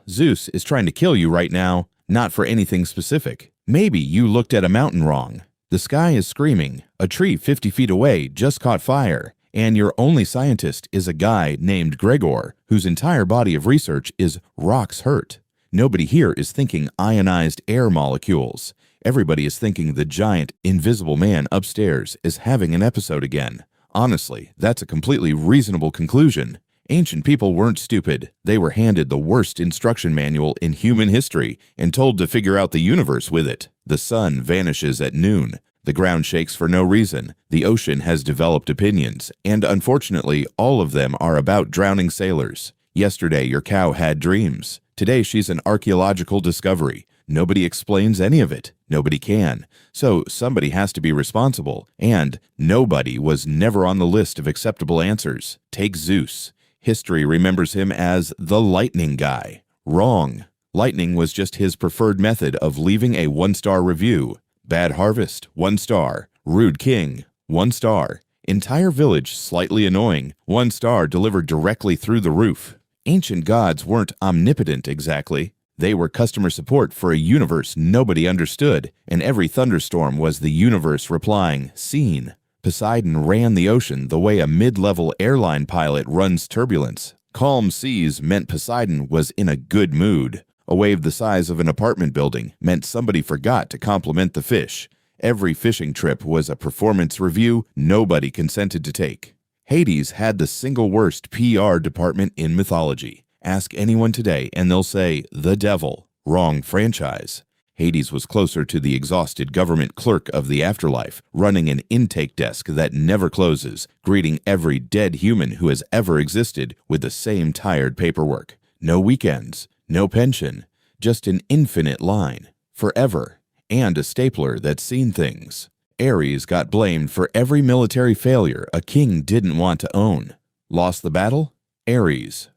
Zeus is trying to kill you right now, not for anything specific. Maybe you looked at a mountain wrong. The sky is screaming, a tree 50 feet away just caught fire, and your only scientist is a guy named Gregor, whose entire body of research is rocks hurt. Nobody here is thinking ionized air molecules. Everybody is thinking the giant, invisible man upstairs is having an episode again. Honestly, that's a completely reasonable conclusion. Ancient people weren't stupid. They were handed the worst instruction manual in human history and told to figure out the universe with it. The sun vanishes at noon. The ground shakes for no reason. The ocean has developed opinions, and unfortunately, all of them are about drowning sailors. Yesterday, your cow had dreams. Today, she's an archaeological discovery. Nobody explains any of it. Nobody can. So somebody has to be responsible, and nobody was never on the list of acceptable answers. Take Zeus. History remembers him as the lightning guy. Wrong. Lightning was just his preferred method of leaving a 1-star review. Bad harvest, 1 star. Rude king, 1 star. Entire village slightly annoying, 1 star delivered directly through the roof. Ancient gods weren't omnipotent exactly. They were customer support for a universe nobody understood, and every thunderstorm was the universe replying, "Seen." Poseidon ran the ocean the way a mid-level airline pilot runs turbulence. Calm seas meant Poseidon was in a good mood. A wave the size of an apartment building meant somebody forgot to compliment the fish. Every fishing trip was a performance review nobody consented to take. Hades had the single worst PR department in mythology. Ask anyone today and they'll say, the devil. Wrong franchise. Hades was closer to the exhausted government clerk of the afterlife, running an intake desk that never closes, greeting every dead human who has ever existed with the same tired paperwork. No weekends, no pension, just an infinite line, forever, and a stapler that's seen things. Ares got blamed for every military failure a king didn't want to own. Lost the battle? Ares.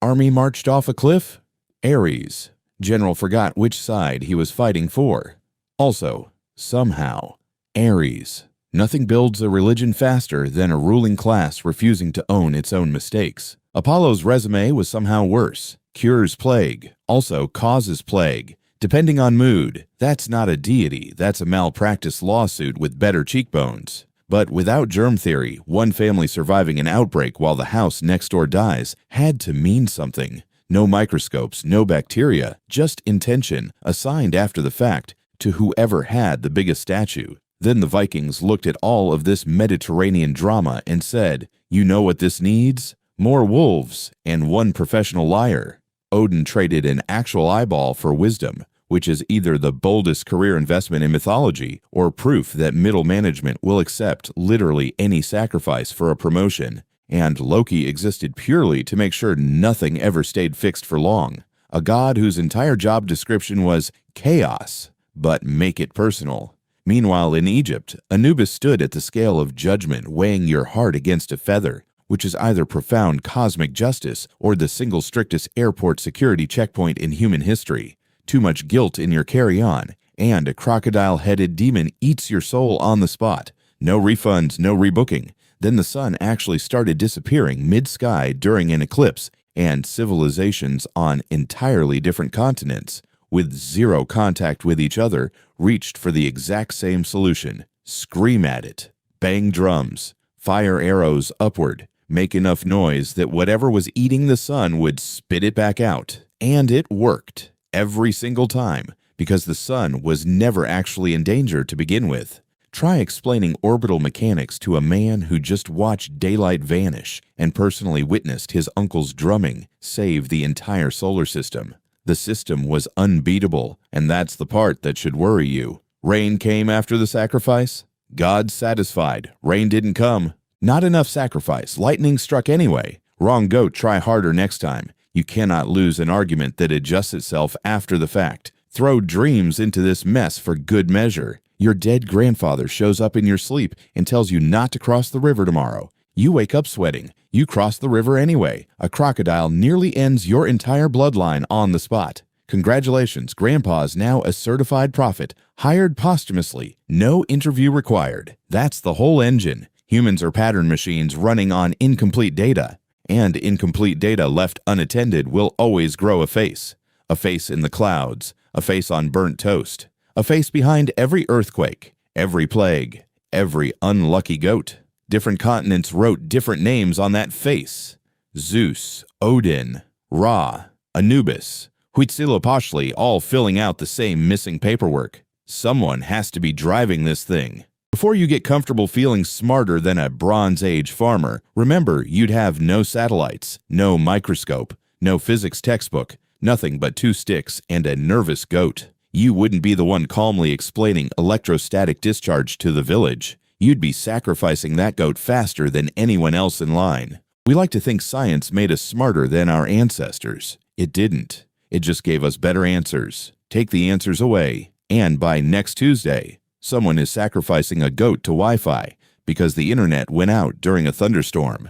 Army marched off a cliff? Ares. General forgot which side he was fighting for. Also, somehow, Ares. Nothing builds a religion faster than a ruling class refusing to own its own mistakes. Apollo's resume was somehow worse. Cures plague, also causes plague. Depending on mood, that's not a deity, that's a malpractice lawsuit with better cheekbones. But without germ theory, one family surviving an outbreak while the house next door dies had to mean something. No microscopes, no bacteria, just intention, assigned after the fact to whoever had the biggest statue. Then the Vikings looked at all of this Mediterranean drama and said, "You know what this needs? More wolves and 1 professional liar." Odin traded an actual eyeball for wisdom, which is either the boldest career investment in mythology or proof that middle management will accept literally any sacrifice for a promotion. And Loki existed purely to make sure nothing ever stayed fixed for long. A god whose entire job description was chaos, but make it personal. Meanwhile, in Egypt, Anubis stood at the scale of judgment, weighing your heart against a feather, which is either profound cosmic justice or the single strictest airport security checkpoint in human history. Too much guilt in your carry-on, and a crocodile-headed demon eats your soul on the spot. No refunds, no rebooking. Then the sun actually started disappearing mid-sky during an eclipse, and civilizations on entirely different continents, with zero contact with each other, reached for the exact same solution. Scream at it. Bang drums. Fire arrows upward. Make enough noise that whatever was eating the sun would spit it back out. And it worked. Every single time, because the sun was never actually in danger to begin with. Try explaining orbital mechanics to a man who just watched daylight vanish and personally witnessed his uncle's drumming save the entire solar system. The system was unbeatable, and that's the part that should worry you. Rain came after the sacrifice? God satisfied. Rain didn't come. Not enough sacrifice. Lightning struck anyway. Wrong goat, try harder next time. You cannot lose an argument that adjusts itself after the fact. Throw dreams into this mess for good measure. Your dead grandfather shows up in your sleep and tells you not to cross the river tomorrow. You wake up sweating. You cross the river anyway. A crocodile nearly ends your entire bloodline on the spot. Congratulations, Grandpa's now a certified prophet, hired posthumously, no interview required. That's the whole engine. Humans are pattern machines running on incomplete data. and incomplete data left unattended will always grow a face in the clouds, a face on burnt toast, a face behind every earthquake, every plague, every unlucky goat. Different continents wrote different names on that face. Zeus, Odin, Ra, Anubis, Huitzilopochtli, all filling out the same missing paperwork. Someone has to be driving this thing. Before you get comfortable feeling smarter than a Bronze Age farmer, remember you'd have no satellites, no microscope, no physics textbook, nothing but 2 sticks and a nervous goat. You wouldn't be the one calmly explaining electrostatic discharge to the village. You'd be sacrificing that goat faster than anyone else in line. We like to think science made us smarter than our ancestors. It didn't. It just gave us better answers. Take the answers away, and by next Tuesday, someone is sacrificing a goat to Wi-Fi because the internet went out during a thunderstorm.